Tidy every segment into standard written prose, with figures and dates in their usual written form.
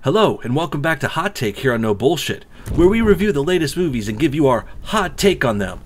Hello, and welcome back to Hot Take here on No Bullshit, where we review the latest movies and give you our hot take on them.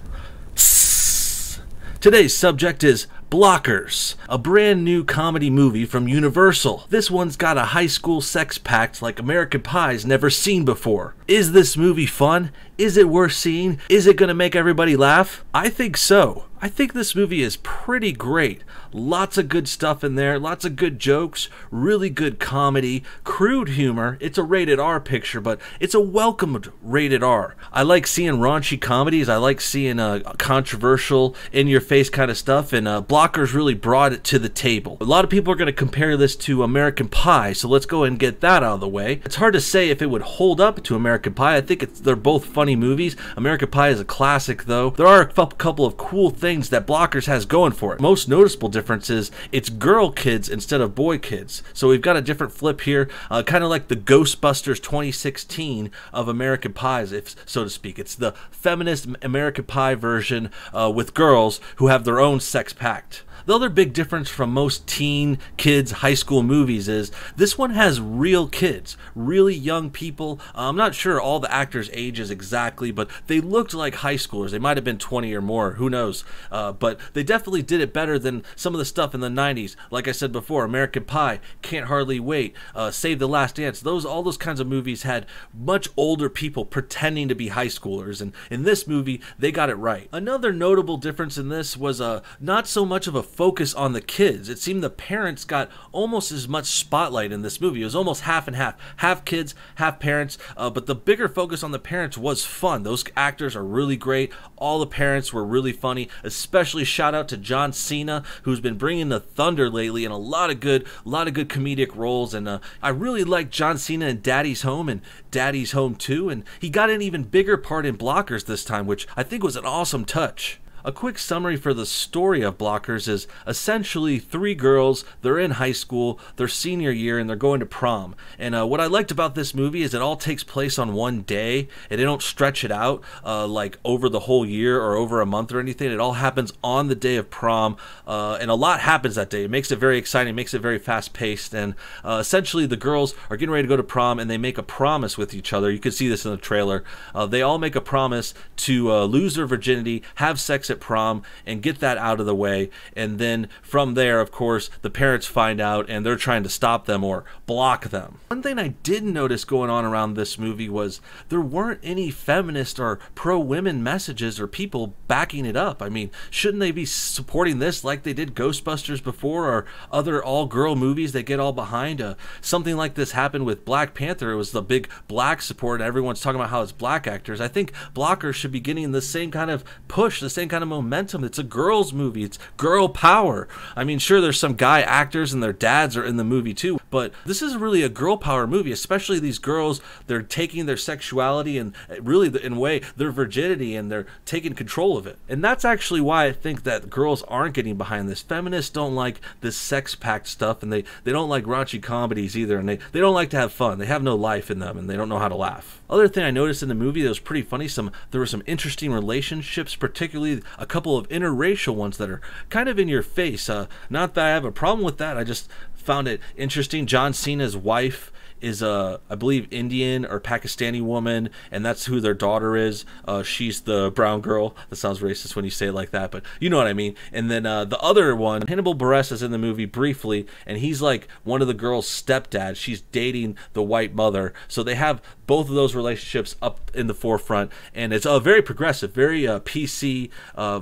Today's subject is Blockers, a brand new comedy movie from Universal. This one's got a high school sex pact like American Pie's never seen before. Is this movie fun? Is it worth seeing? Is it going to make everybody laugh? I think so. I think this movie is pretty great. Lots of good stuff in there, lots of good jokes, really good comedy, crude humor. It's a rated R picture, but it's a welcomed rated R. I like seeing raunchy comedies. I like seeing controversial, in-your-face kind of stuff, and Blockers really brought it to the table. A lot of people are going to compare this to American Pie, so let's go ahead and get that out of the way. It's hard to say if it would hold up to American Pie. I think they're both funny movies. American Pie is a classic, though. There are a couple of cool things that Blockers has going for it. Most noticeable difference is it's girl kids instead of boy kids. So we've got a different flip here, kind of like the Ghostbusters 2016 of American Pies, if so to speak. It's the feminist American Pie version with girls who have their own sex pact. The other big difference from most teen kids high school movies is this one has real kids, really young people. I'm not sure all the actors' ages exactly, but they looked like high schoolers. They might have been 20 or more, who knows. But they definitely did it better than some of the stuff in the 90s. Like I said before, American Pie, Can't Hardly Wait, Save the Last Dance. All those kinds of movies had much older people pretending to be high schoolers, and in this movie, they got it right. Another notable difference in this was not so much of a focus on the kids. It seemed the parents got almost as much spotlight in this movie. It was almost half and half kids, half parents, but the bigger focus on the parents was fun. Those actors are really great. All the parents were really funny, especially shout out to John Cena, who's been bringing the thunder lately in a lot of good comedic roles, and I really like John Cena in Daddy's Home and Daddy's Home 2, and he got an even bigger part in Blockers this time, which I think was an awesome touch. A quick summary for the story of Blockers is essentially three girls, they're in high school, their senior year, and they're going to prom. And what I liked about this movie is it all takes place on one day, and they don't stretch it out like over the whole year or over a month or anything. It all happens on the day of prom, and a lot happens that day. It makes it very exciting, makes it very fast-paced, and essentially the girls are getting ready to go to prom, and they make a promise with each other. You can see this in the trailer. They all make a promise to lose their virginity, have sex at prom, and get that out of the way, and then from there, of course, the parents find out and they're trying to stop them or block them. One thing I did notice going on around this movie was there weren't any feminist or pro-women messages or people backing it up. I mean, shouldn't they be supporting this like they did Ghostbusters before or other all-girl movies they get all behind? Something like this happened with Black Panther. It was the big black support and everyone's talking about how it's black actors. I think Blockers should be getting the same kind of push, the same kind of momentum. It's a girls movie. It's girl power. I mean, sure, there's some guy actors and their dads are in the movie too, but this is really a girl power movie, especially these girls. They're taking their sexuality and really in a way their virginity, and they're taking control of it. And that's actually why I think that girls aren't getting behind this. Feminists don't like this sex pact stuff, and they don't like raunchy comedies either, and they don't like to have fun. They have no life in them, and they don't know how to laugh. Other thing I noticed in the movie that was pretty funny, there were some interesting relationships, particularly a couple of interracial ones that are kind of in your face. Not that I have a problem with that, I just found it interesting. John Cena's wife is I believe Indian or Pakistani woman, and that's who their daughter is. She's the brown girl. That sounds racist when you say it like that, but you know what I mean. And then the other one, Hannibal Buress, is in the movie briefly, and he's like one of the girl's stepdads. She's dating the white mother, so they have both of those relationships up in the forefront, and it's very progressive, very PC,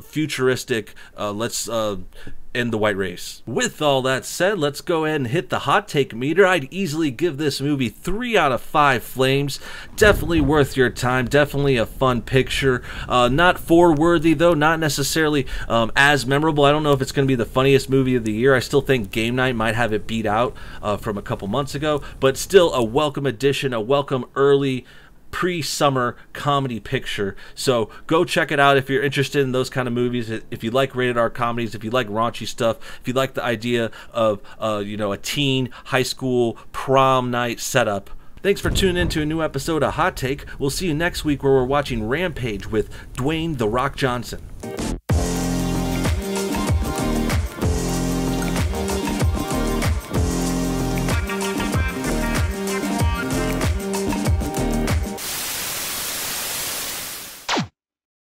futuristic. Let's end the white race. With all that said, let's go ahead and hit the hot take meter. I'd easily give this movie 3 out of 5 flames. Definitely worth your time. Definitely a fun picture. Not Ford-worthy though. Not necessarily as memorable. I don't know if it's going to be the funniest movie of the year. I still think Game Night might have it beat out from a couple months ago, but still a welcome addition, a welcome early pre-summer comedy picture. So go check it out if you're interested in those kind of movies. If you like rated R comedies, if you like raunchy stuff, if you like the idea of a teen high school prom night setup. Thanks for tuning in to a new episode of Hot Take. We'll see you next week where we're watching Rampage with Dwayne "The Rock" Johnson.